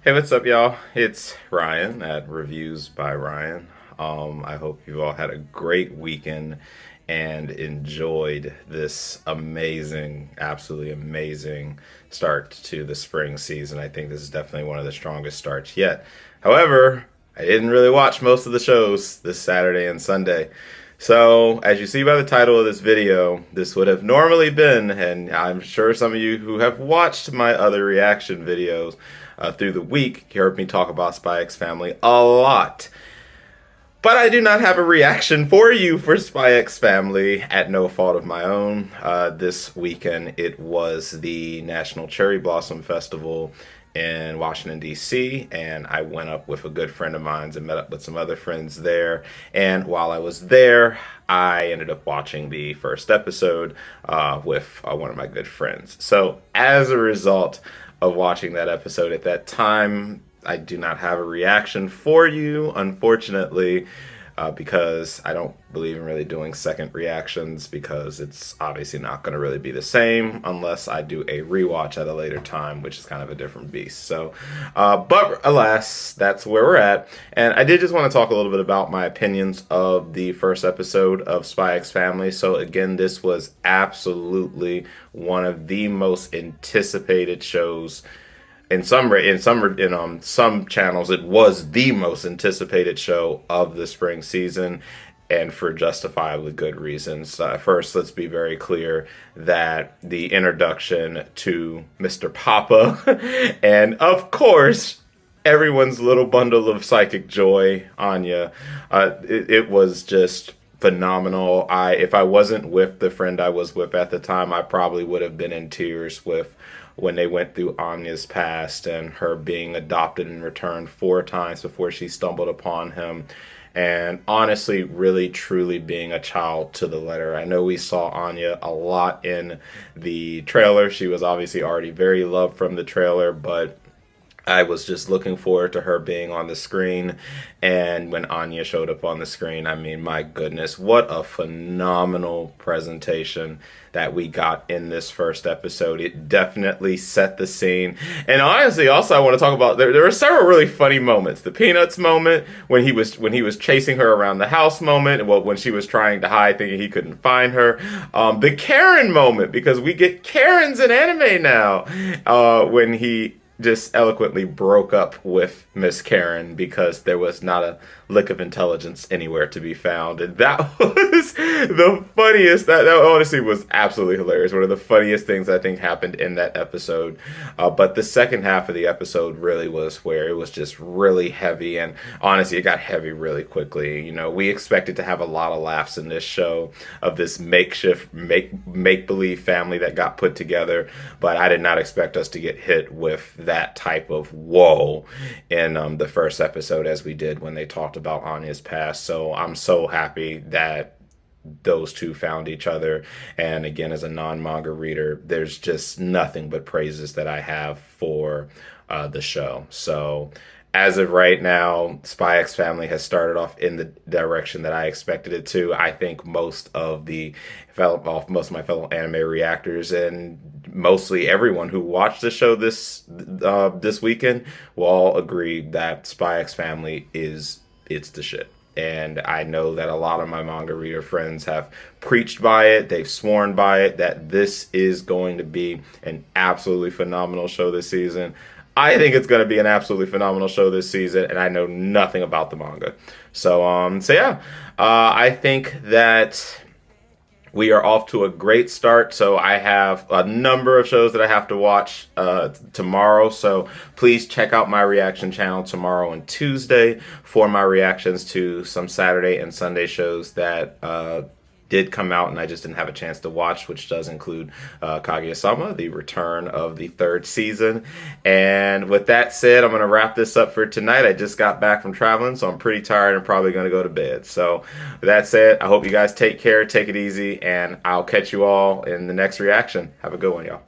Hey, what's up, y'all? It's Ryan at Reviews by Ryan. I hope you all had a great weekend and enjoyed this amazing, absolutely amazing start to the spring season. I think this is definitely one of the strongest starts yet. However, I didn't really watch most of the shows this Saturday and Sunday. So, as you see by the title of this video, this would have normally been, and I'm sure some of you who have watched my other reaction videos through the week heard me talk about Spy X Family a lot. But I do not have a reaction for you for Spy X Family at no fault of my own. This weekend it was the National Cherry Blossom Festival in Washington, D.C., and I went up with a good friend of mine and met up with some other friends there. And while I was there, I ended up watching the first episode with one of my good friends. So as a result of watching that episode at that time, I do not have a reaction for you, unfortunately, because I don't believe in really doing second reactions because it's obviously not going to really be the same unless I do a rewatch at a later time, which is kind of a different beast. So, but alas, that's where we're at. And I did just want to talk a little bit about my opinions of the first episode of Spy X Family. So again, this was absolutely one of the most anticipated shows. In some channels, it was the most anticipated show of the spring season, and for justifiably good reasons. First, let's be very clear that the introduction to Mr. Papa, and of course, everyone's little bundle of psychic joy, Anya, it was just phenomenal. If I wasn't with the friend I was with at the time, I probably would have been in tears with when they went through Anya's past and her being adopted and returned 4 times before she stumbled upon him. And honestly, really, truly being a child to the letter. I know we saw Anya a lot in the trailer. She was obviously already very loved from the trailer, but I was just looking forward to her being on the screen. And when Anya showed up on the screen, I mean, my goodness, what a phenomenal presentation that we got in this first episode. It definitely set the scene. And honestly, also I want to talk about there were several really funny moments. The Peanuts moment, when he was chasing her around the house moment, well, when she was trying to hide thinking he couldn't find her. The Karen moment, because we get Karens in anime now. When he just eloquently broke up with Miss Karen because there was not a lick of intelligence anywhere to be found. And that was the funniest. That honestly was absolutely hilarious. One of the funniest things I think happened in that episode. But the second half of the episode really was where it was just really heavy. And honestly, it got heavy really quickly. You know, we expected to have a lot of laughs in this show of this makeshift, make-believe family that got put together. But I did not expect us to get hit with that type of whoa in the first episode as we did when they talked about Anya's past. So I'm so happy that those two found each other. And again, as a non-manga reader, there's just nothing but praises that I have for the show. So as of right now, Spy X Family has started off in the direction that I expected it to. I think most of my fellow anime reactors and mostly everyone who watched the show this weekend will all agree that Spy X Family it's the shit. And I know that a lot of my manga reader friends have preached by it. They've sworn by it that this is going to be an absolutely phenomenal show this season. I think it's going to be an absolutely phenomenal show this season, and I know nothing about the manga. So yeah, I think that we are off to a great start. So I have a number of shows that I have to watch tomorrow. So please check out my reaction channel tomorrow and Tuesday for my reactions to some Saturday and Sunday shows that did come out and I just didn't have a chance to watch, which does include Kaguya-sama, the return of the 3rd season. And with that said, I'm going to wrap this up for tonight. I just got back from traveling, so I'm pretty tired and probably going to go to bed. So with that said, I hope you guys take care, take it easy, and I'll catch you all in the next reaction. Have a good one, y'all.